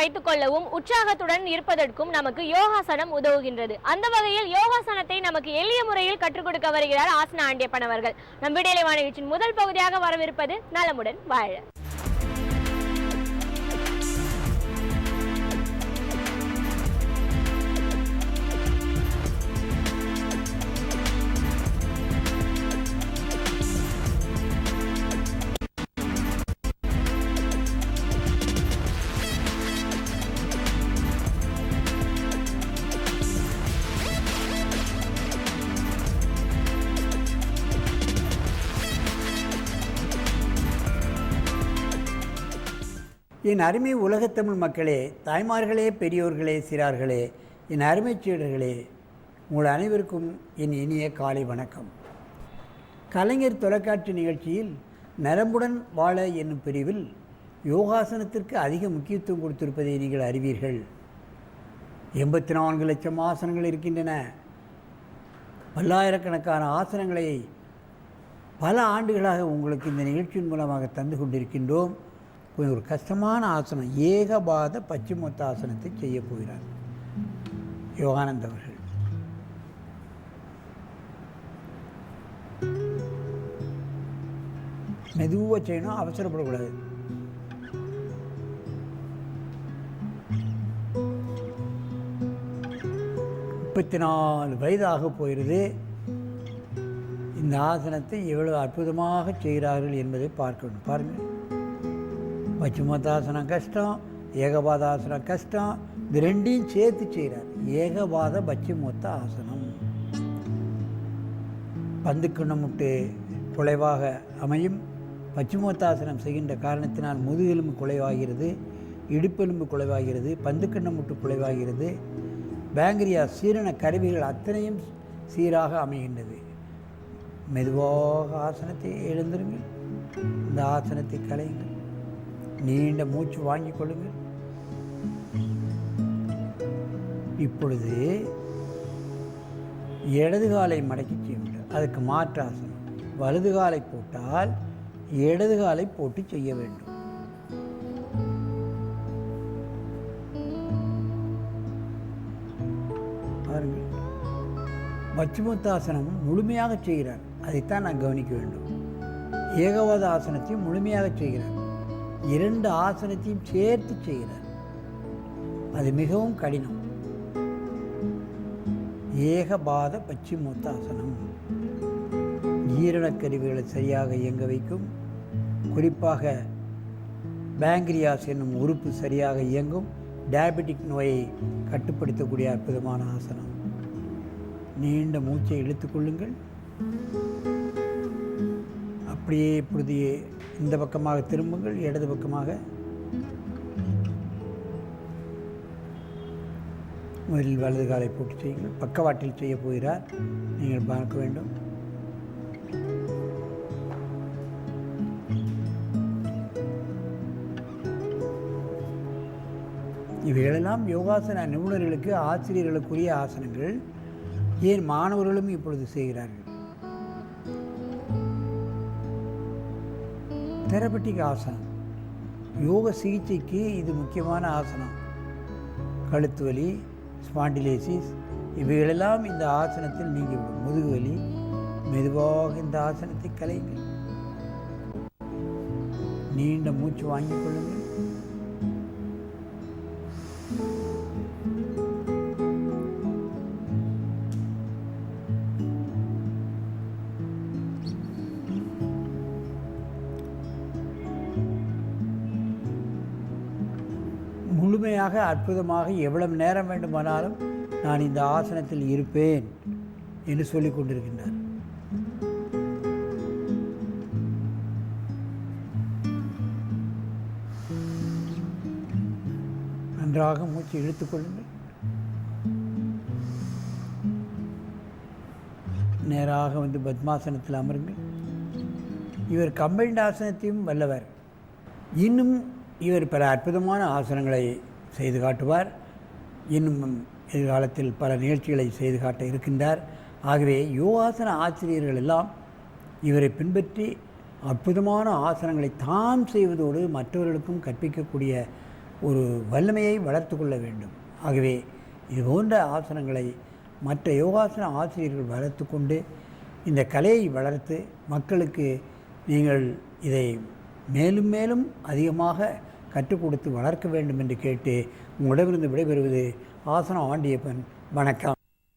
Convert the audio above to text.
வைத்துக் கொள்ளவும் உற்சாகத்துடன் இருப்பதற்கும் நமக்கு யோகாசனம் உதவுகின்றது. அந்த வகையில் யோகாசனத்தை நமக்கு எளிய முறையில் கற்றுக் கொடுக்க வருகிறார் ஆசனா ஆண்டியப்பன் அவர்கள். நம் விடியலை நிகழ்ச்சியின் முதல் பகுதியாக வரவிருப்பது நலமுடன் வாழ. என் அருமை உலகத்தமிழ் மக்களே, தாய்மார்களே, பெரியோர்களே, சிறார்களே, என் அருமைச் சீடர்களே, உங்கள் அனைவருக்கும் என் இனிய காலை வணக்கம். கலைஞர் தொலைக்காட்சி நிகழ்ச்சியில் நரம்புடன் வாழ என்னும் பிரிவில் யோகாசனத்திற்கு அதிக முக்கியத்துவம் கொடுத்திருப்பதை நீங்கள் அறிவீர்கள். 84 லட்சம் ஆசனங்கள் இருக்கின்றன. பல்லாயிரக்கணக்கான ஆசனங்களை பல ஆண்டுகளாக உங்களுக்கு இந்த நிகழ்ச்சியின் மூலமாக தந்து கொண்டிருக்கின்றோம். ஒரு கஷ்டமான ஆசனம், ஏகபாத பச்சிமோத்தாசனத்தை செய்ய போகிறார் யோகானந்த் அவர்கள். மெதுவாக செய்யணும், அவசரப்படக்கூடாது. முப்பத்தி 4 வயதாக போகிறது. இந்த ஆசனத்தை எவ்வளவு அற்புதமாக செய்கிறார்கள் என்பதை பார்க்கணும். பாருங்கள், பச்சிமோத்தாசனம் கஷ்டம், ஏகபாதாசனம் கஷ்டம். இது ரெண்டையும் சேர்த்து செய்கிறார். ஏகபாத பச்சிமோத்த ஆசனம். பந்துக்கண்ணமுட்டு குலைவாக அமையும். பச்சிமோத்தாசனம் செய்கின்ற காரணத்தினால் முதுகெலும்பு குலைவாகிறது, இடுப்பெலும்பு குலைவாகிறது, பந்துக்கண்ணமுட்டு குலைவாகிறது. பேங்கிரியா சீரண கருவிகள் அத்தனையும் சீராக அமைகின்றது. மெதுவாக ஆசனத்தை எழுந்திருங்கள். இந்த ஆசனத்தை கலையுங்கள். நீண்ட மூச்சு வாங்கிக் கொள்ளுங்கள். இப்பொழுது இடது காலை மடக்கி செய்ய வேண்டும். அதுக்கு மாற்று ஆசனம். வலது காலை போட்டால் இடது காலை போட்டு செய்ய வேண்டும். பாருங்கள், பச்சிமோத்தாசனம் முழுமையாக செய்கிறார். அதைத்தான் நான் கவனிக்க வேண்டும். ஏகவாத ஆசனத்தையும் முழுமையாக செய்கிறார். 2 ஆசனத்தையும் சேர்த்து செய்கிறார். அது மிகவும் கடினம். ஏகபாத பச்சிமோத்தாசனம் ஜீரணக்கருவிகளை சரியாக இயங்க வைக்கும். குறிப்பாக பேங்கிரியாஸ் என்னும் உறுப்பு சரியாக இயங்கும். டயபெட்டிக் நோயை கட்டுப்படுத்தக்கூடிய அற்புதமான ஆசனம். நீண்ட மூச்சை இழுத்துக்கொள்ளுங்கள். அப்படியே இப்பொழுது இந்த பக்கமாக திரும்புங்கள். இடது பக்கமாக முதலில் வலது காலை போட்டு செய்யுங்கள். பக்கவாட்டில் செய்ய போகிறார். நீங்கள் பார்க்க வேண்டும். இவைகளெல்லாம் யோகாசன நிபுணர்களுக்கு, ஆசிரியர்களுக்குரிய ஆசனங்கள். ஏன் மாணவர்களும் இப்பொழுது செய்கிறார்கள். தெரபட்டிக் ஆசனம், யோக சிகிச்சைக்கு இது முக்கியமான ஆசனம். கழுத்து வலி, ஸ்பாண்டிலேசிஸ் இவைகளெல்லாம் இந்த ஆசனத்தில் நீங்கிவிடும். முதுகுவலி. மெதுவாக இந்த ஆசனத்தை கலையுங்கள். நீண்ட மூச்சு வாங்கிக் கொள்ளுங்கள். முழுமையாக அற்புதமாக எவ்வளவு நேரம் வேண்டுமானாலும் நான் இந்த ஆசனத்தில் இருப்பேன் என்று சொல்லிக் கொண்டிருக்கின்றார். நன்றாக மூச்சு இழுத்துக்கொள்ளுங்கள். நேராக வந்து பத்மாசனத்தில் அமருங்கள். இவர் கம்பைன்ட் ஆசனத்தையும் வல்லவர். இன்னும் இவர் பல அற்புதமான ஆசனங்களை செய்து காட்டுவார். இன்னும் எதிர்காலத்தில் பல நிகழ்ச்சிகளை செய்து காட்ட இருக்கின்றார். ஆகவே யோகாசன ஆசிரியர்கள் எல்லாம் இவரை பின்பற்றி அற்புதமான ஆசனங்களை தாம் செய்வதோடு மற்றவர்களுக்கும் கற்பிக்கக்கூடிய ஒரு வல்லமையை வளர்த்து கொள்ள வேண்டும். ஆகவே இது போன்ற ஆசனங்களை மற்ற யோகாசன ஆசிரியர்கள் வளர்த்து கொண்டு இந்த கலையை வளர்த்து மக்களுக்கு நீங்கள் இதை மேலும் மேலும் அதிகமாக கற்றுக் கொடுத்து வளர்க்க வேண்டும் என்று கேட்டு உங்களிடமிருந்து விடைபெறுவது ஆசனம் ஆண்டியப்பன். வணக்கம்.